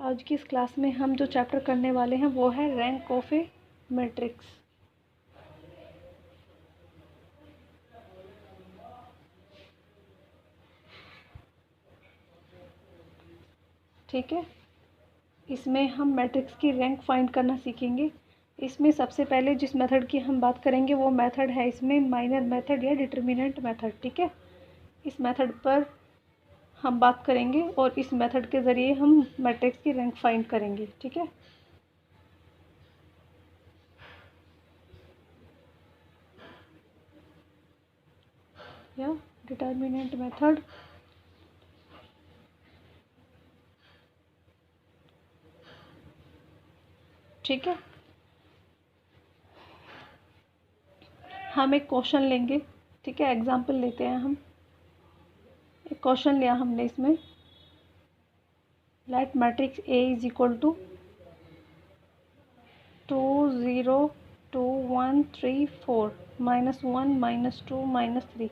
आज की इस क्लास में हम जो चैप्टर करने वाले हैं वो है रैंक ऑफ ए मैट्रिक्स। ठीक है, इसमें हम मैट्रिक्स की रैंक फाइंड करना सीखेंगे। इसमें सबसे पहले जिस मेथड की हम बात करेंगे वो मेथड है इसमें माइनर मेथड या डिटर्मिनेंट मेथड। ठीक है, इस मेथड पर हम बात करेंगे और इस मेथड के ज़रिए हम मैट्रिक्स की रैंक फाइंड करेंगे। ठीक है, या डिटर्मिनेंट मेथड। ठीक है, हम एक क्वेश्चन लेंगे। ठीक है, एग्जाम्पल लेते हैं। हम एक क्वेश्चन लिया हमने इसमें, let matrix A is equal to 2 0 2 1 3 4 -1 -2 -3।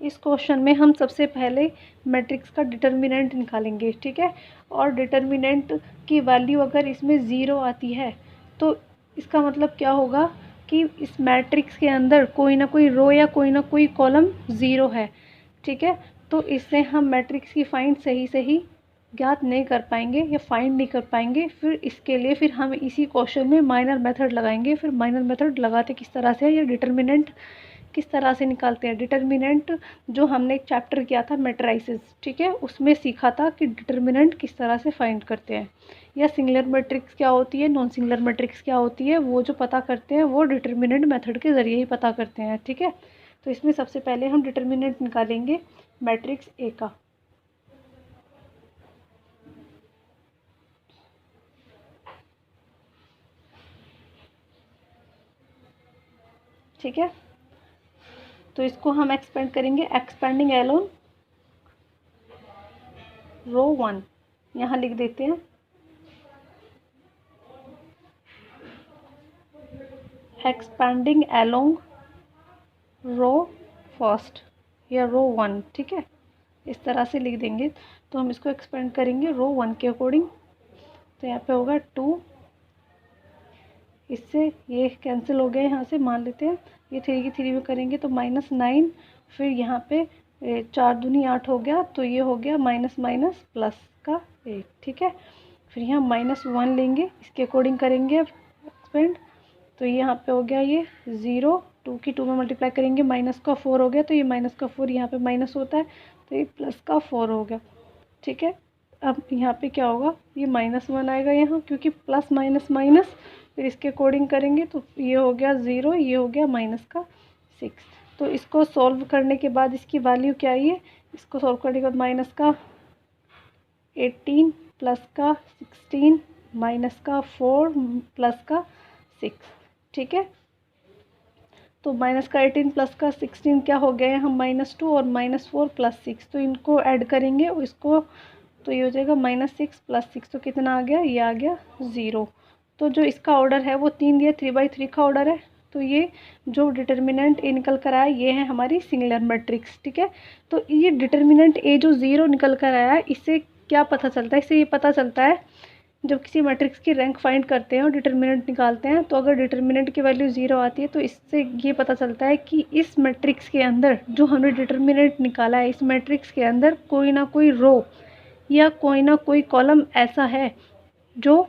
इस क्वेश्चन में हम सबसे पहले मैट्रिक्स का डिटर्मिनेंट निकालेंगे। ठीक है, और डिटर्मिनेंट की वैल्यू अगर इसमें ज़ीरो आती है तो इसका मतलब क्या होगा कि इस मैट्रिक्स के अंदर कोई ना कोई रो या कोई ना कोई कॉलम ज़ीरो है। ठीक है, तो इससे हम मैट्रिक्स की फाइंड सही सही ज्ञात नहीं कर पाएंगे या फाइंड नहीं कर पाएंगे। फिर इसके लिए फिर हम इसी क्वेश्चन में माइनर मेथड लगाएंगे। फिर माइनर मेथड लगाते किस तरह से, या डिटर्मिनेंट किस तरह से निकालते हैं। डिटर्मिनेंट जो हमने एक चैप्टर किया था मैट्राइसेस, ठीक है, उसमें सीखा था कि डिटर्मिनेंट किस तरह से फाइंड करते हैं, या सिंगुलर मैट्रिक्स क्या होती है, नॉन सिंगुलर मैट्रिक्स क्या होती है, वो जो पता करते हैं वो डिटर्मिनेंट मेथड के ज़रिए ही पता करते हैं। ठीक है, तो इसमें सबसे पहले हम डिटर्मिनेंट निकालेंगे मैट्रिक्स ए का। ठीक है, तो इसको हम एक्सपेंड करेंगे, एक्सपेंडिंग एलोन रो 1 यहाँ लिख देते हैं। एक्सपेंडिंग एलोंग रो फर्स्ट या रो 1। ठीक है, इस तरह से लिख देंगे। तो हम इसको एक्सपेंड करेंगे रो 1 के अकॉर्डिंग। तो यहाँ पे होगा 2, इससे ये कैंसिल हो गए, यहाँ से मान लेते हैं ये 3 की 3 में करेंगे तो -9। फिर यहाँ पे 4 दूनी 8 हो गया, तो ये हो गया माइनस माइनस प्लस का 8। ठीक है, फिर यहाँ -1 लेंगे, इसके अकॉर्डिंग करेंगे अब एक्सपेंड। तो यहाँ पे हो गया ये 0, 2 की 2 में मल्टीप्लाई करेंगे, माइनस का 4 हो गया, तो ये माइनस का 4 यहाँ पे माइनस होता है, तो ये प्लस का 4 हो गया। ठीक है, अब यहाँ पे क्या होगा, ये -1 आएगा यहाँ, क्योंकि प्लस माइनस माइनस। फिर इसके अकॉर्डिंग करेंगे तो ये हो गया 0, ये हो गया माइनस का 6। तो इसको सॉल्व करने के बाद इसकी वैल्यू क्या आई है, इसको सॉल्व करने के बाद माइनस का 18 प्लस का 16 माइनस का 4 प्लस का 6। ठीक है, तो माइनस का 18 प्लस का 16 क्या हो गया है, हम -2 और -4 प्लस 6, तो इनको ऐड करेंगे और इसको, तो ये हो जाएगा -6 प्लस 6, तो कितना आ गया, ये आ गया 0। तो जो इसका ऑर्डर है वो 3 दिया, 3/3 का ऑर्डर है। तो ये जो डिटर्मिनेंट ए निकल कर आया ये है हमारी सिंगुलर मैट्रिक्स। ठीक है, तो ये डिटर्मिनेंट ए जो 0 निकल कर आया है, इससे क्या पता चलता है, इससे ये पता चलता है जब किसी मैट्रिक्स की रैंक फाइंड करते हैं और डिटर्मिनेंट निकालते हैं, तो अगर डिटर्मिनेंट की वैल्यू 0 आती है तो इससे ये पता चलता है कि इस मैट्रिक्स के अंदर जो हमने डिटर्मिनेंट निकाला है, इस मैट्रिक्स के अंदर कोई ना कोई रो या कोई ना कोई कॉलम ऐसा है जो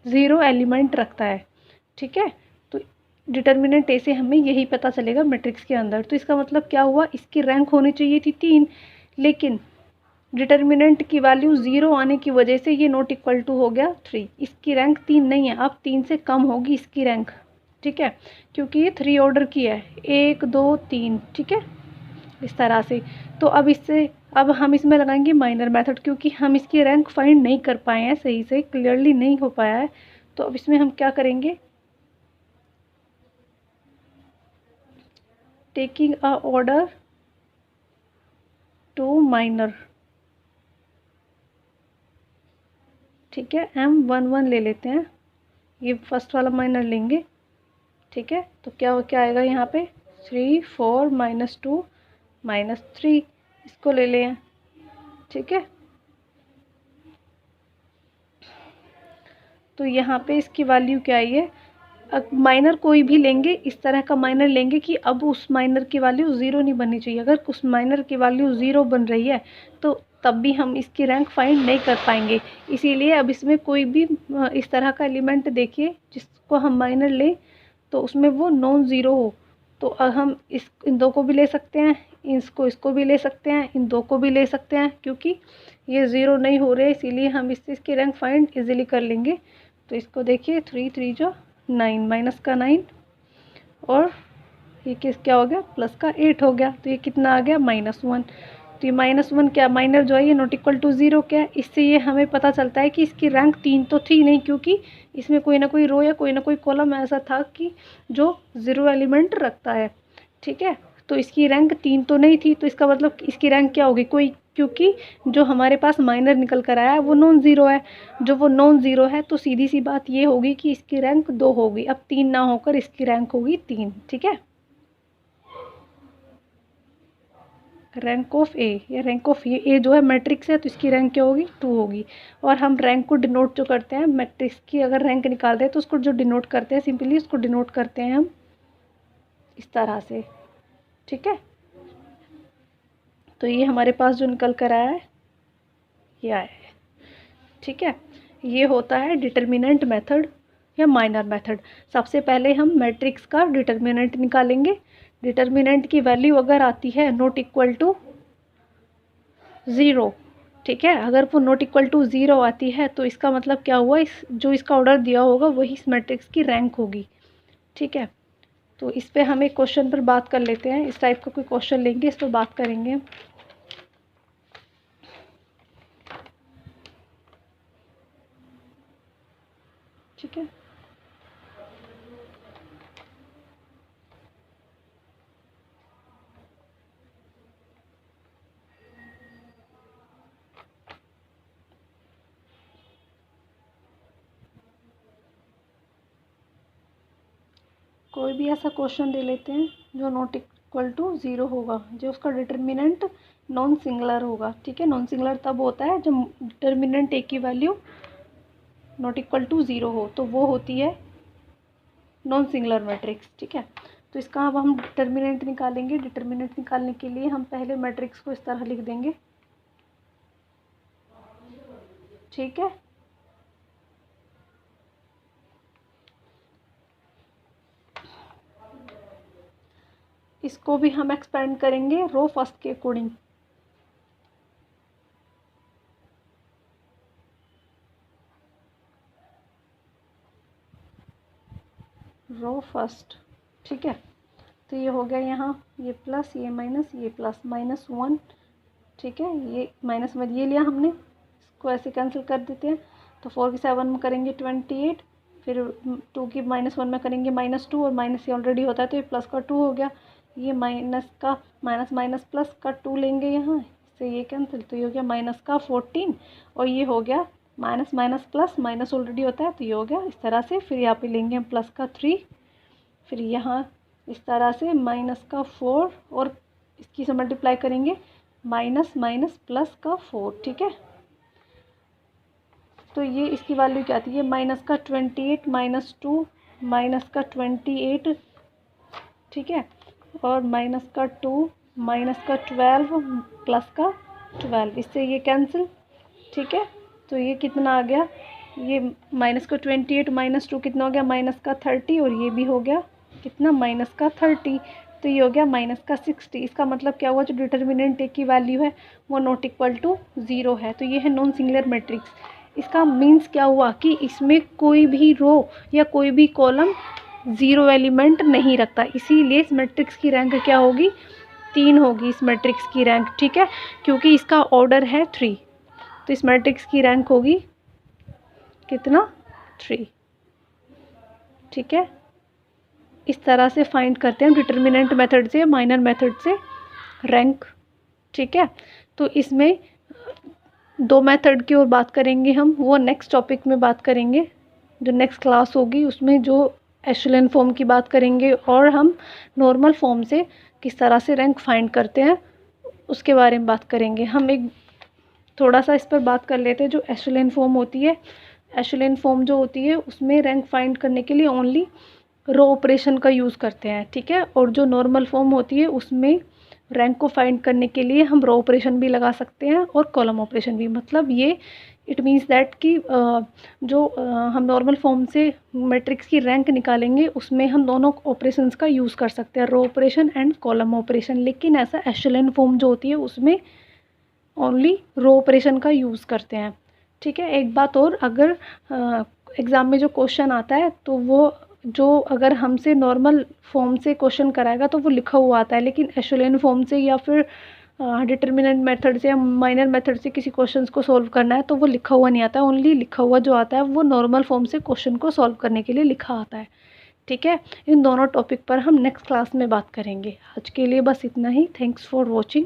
0 एलिमेंट रखता है। ठीक है, तो डिटर्मिनेंट ए से हमें यही पता चलेगा मैट्रिक्स के अंदर। तो इसका मतलब क्या हुआ, इसकी रैंक होनी चाहिए थी 3, लेकिन डिटर्मिनेंट की वैल्यू 0 आने की वजह से ये नॉट इक्वल टू हो गया 3। इसकी रैंक 3 नहीं है, अब 3 से कम होगी इसकी रैंक। ठीक है, क्योंकि ये 3 ऑर्डर की है, 1 2 3। ठीक है, इस तरह से। तो अब इससे, अब हम इसमें लगाएंगे माइनर मेथड, क्योंकि हम इसकी रैंक फाइंड नहीं कर पाए हैं, सही से क्लियरली नहीं हो पाया है। तो अब इसमें हम क्या करेंगे, taking a order to minor. ठीक है, M11 ले लेते हैं, ये फर्स्ट वाला माइनर लेंगे। ठीक है, तो क्या क्या आएगा यहाँ पे, 3 4 -2 -3, इसको ले लें। ठीक है, तो यहाँ पे इसकी वैल्यू क्या आई है, माइनर कोई भी लेंगे, इस तरह का माइनर लेंगे कि अब उस माइनर की वैल्यू ज़ीरो नहीं बननी चाहिए। अगर उस माइनर की वैल्यू ज़ीरो बन रही है तो तब भी हम इसकी रैंक फाइंड नहीं कर पाएंगे। इसीलिए अब इसमें कोई भी इस तरह का एलिमेंट देखिए जिसको हम माइनर लें तो उसमें वो नॉन ज़ीरो हो। तो हम इन दो को भी ले सकते हैं, इसको भी ले सकते हैं, इन दो को भी ले सकते हैं, क्योंकि ये ज़ीरो नहीं हो रहे, इसीलिए हम इसकी रैंक फाइंड इजीली कर लेंगे। तो इसको देखिए 3 3 जो 9, माइनस का 9 और ये क्या हो गया, प्लस का 8 हो गया। तो ये कितना आ गया, -1। तो ये -1 क्या, माइनर जो है ये नॉट इक्वल टू ज़ीरो क्या है। इससे ये हमें पता चलता है कि इसकी रैंक 3 तो थी नहीं, क्योंकि इसमें कोई ना कोई रो या कोई ना कोई कॉलम ऐसा था कि जो ज़ीरो एलिमेंट रखता है। ठीक है, तो इसकी रैंक 3 तो नहीं थी, तो इसका मतलब इसकी रैंक क्या होगी, कोई, क्योंकि जो हमारे पास माइनर निकल कर आया है वो नॉन ज़ीरो है। जो वो नॉन ज़ीरो है तो सीधी सी बात ये होगी कि इसकी रैंक 2 होगी। अब 3 ना होकर इसकी रैंक होगी 3। ठीक है, रैंक ऑफ ए या रैंक ऑफ ए जो है मैट्रिक्स है, तो इसकी रैंक क्या होगी, 2 होगी। और हम रैंक को डिनोट जो करते हैं, मैट्रिक्स की अगर रैंक निकालते हैं तो उसको जो डिनोट करते हैं, सिंपली उसको डिनोट करते हैं हम इस तरह से। ठीक है, तो ये हमारे पास जो निकल कर आया है ये आया है। ठीक है, ये होता है डिटर्मिनेंट मेथड या माइनर मेथड। सबसे पहले हम मैट्रिक्स का डिटर्मिनेंट निकालेंगे। डिटर्मिनेंट की वैल्यू अगर आती है नॉट इक्वल टू ज़ीरो, ठीक है, अगर वो नॉट इक्वल टू ज़ीरो आती है तो इसका मतलब क्या हुआ, इस जो इसका ऑर्डर दिया होगा वही इस मैट्रिक्स की रैंक होगी। ठीक है, तो इस पे हम एक क्वेश्चन पर बात कर लेते हैं। इस टाइप का कोई क्वेश्चन लेंगे, इस पर बात करेंगे। ठीक है, कोई भी ऐसा क्वेश्चन ले लेते हैं जो नॉट इक्वल टू ज़ीरो होगा, जो उसका डिटर्मिनेंट नॉन सिंगुलर होगा। ठीक है, नॉन सिंगुलर तब होता है जब डिटर्मिनेंट ए की value not equal to zero हो, तो वो होती है नॉन सिंगुलर मैट्रिक्स। ठीक है, तो इसका अब हम डिटर्मिनेंट निकालेंगे। डिटर्मिनेंट निकालने के लिए हम पहले मैट्रिक्स को इस तरह लिख देंगे। ठीक है, इसको भी हम एक्सपेंड करेंगे रो फर्स्ट के अकॉर्डिंग। रो फर्स्ट, ठीक है, तो ये हो गया यहाँ, ये प्लस, ये माइनस, ये प्लस, -1। ठीक है, ये माइनस में ये लिया हमने, इसको ऐसे कैंसिल कर देते हैं। तो 4 की 7 में करेंगे 28, फिर 2 की -1 में करेंगे -2, और माइनस ये ऑलरेडी होता है तो ये प्लस का 2 हो गया। ये माइनस का माइनस माइनस प्लस का 2 लेंगे यहाँ, इससे ये कैंसिल, तो ये हो गया माइनस का 14, और ये हो गया minus minus plus, minus already होता है तो ये हो गया इस तरह से। फिर यहाँ पे लेंगे हम प्लस का 3, फिर यहाँ इस तरह से माइनस का 4, और इसकी से मल्टीप्लाई करेंगे माइनस माइनस प्लस का 4। ठीक है, तो ये इसकी वैल्यू क्या आती है, माइनस का 28 -2 माइनस का 28। ठीक है, और माइनस का 2 माइनस का 12 प्लस का 12, इससे ये कैंसिल। ठीक है, तो ये कितना आ गया, ये माइनस का 28 -2 कितना हो गया, माइनस का 30, और ये भी हो गया कितना, माइनस का 30, तो ये हो गया माइनस का 60। इसका मतलब क्या हुआ, जो डिटर्मिनेंट ए की वैल्यू है वो नॉट इक्वल टू ज़ीरो है, तो ये है नॉन सिंगुलर मैट्रिक्स। इसका मीन्स क्या हुआ कि इसमें कोई भी रो या कोई भी कॉलम ज़ीरो एलिमेंट नहीं रखता, इसीलिए इस मैट्रिक्स की रैंक क्या होगी, 3 होगी इस मैट्रिक्स की रैंक। ठीक है, क्योंकि इसका ऑर्डर है 3, तो इस मैट्रिक्स की रैंक होगी कितना, 3। ठीक है, इस तरह से फाइंड करते हैं डिटर्मिनेंट मेथड से, माइनर मेथड से रैंक। ठीक है, तो इसमें 2 मेथड की और बात करेंगे हम, वो नेक्स्ट टॉपिक में बात करेंगे, जो नेक्स्ट क्लास होगी उसमें जो एशेलन फॉर्म की बात करेंगे, और हम नॉर्मल फॉर्म से किस तरह से रैंक फाइंड करते हैं उसके बारे में बात करेंगे। हम एक थोड़ा सा इस पर बात कर लेते हैं, जो एशेलन फॉर्म होती है। एशेलियन फॉर्म जो होती है उसमें रैंक फाइंड करने के लिए ओनली रो ऑपरेशन का यूज़ करते हैं, ठीक है। और जो नॉर्मल फॉर्म होती है उसमें रैंक को फाइंड करने के लिए हम रो ऑपरेशन भी लगा सकते हैं और कॉलम ऑपरेशन भी। मतलब ये इट मीन्स दैट कि जो हम नॉर्मल फॉर्म से मैट्रिक्स की रैंक निकालेंगे उसमें हम दोनों ऑपरेशंस का यूज़ कर सकते हैं, row operation and column operation. लेकिन ऐसा एशेलियन फॉर्म जो होती है उसमें ओनली रो ऑपरेशन का यूज़ करते हैं, ठीक है। एक बात और, अगर एग्ज़ाम में जो क्वेश्चन आता है तो वो जो अगर हमसे नॉर्मल फॉर्म से क्वेश्चन कराएगा तो वो लिखा हुआ आता है, लेकिन एशेलियन फॉर्म से या फिर डिटर्मिनेंट मेथड से या माइनर मेथड से किसी क्वेश्चंस को सॉल्व करना है तो वो लिखा हुआ नहीं आता है। ओनली लिखा हुआ जो आता है वो नॉर्मल फॉर्म से क्वेश्चन को सॉल्व करने के लिए लिखा आता है, ठीक है। इन दोनों टॉपिक पर हम नेक्स्ट क्लास में बात करेंगे। आज के लिए बस इतना ही। Thanks for watching.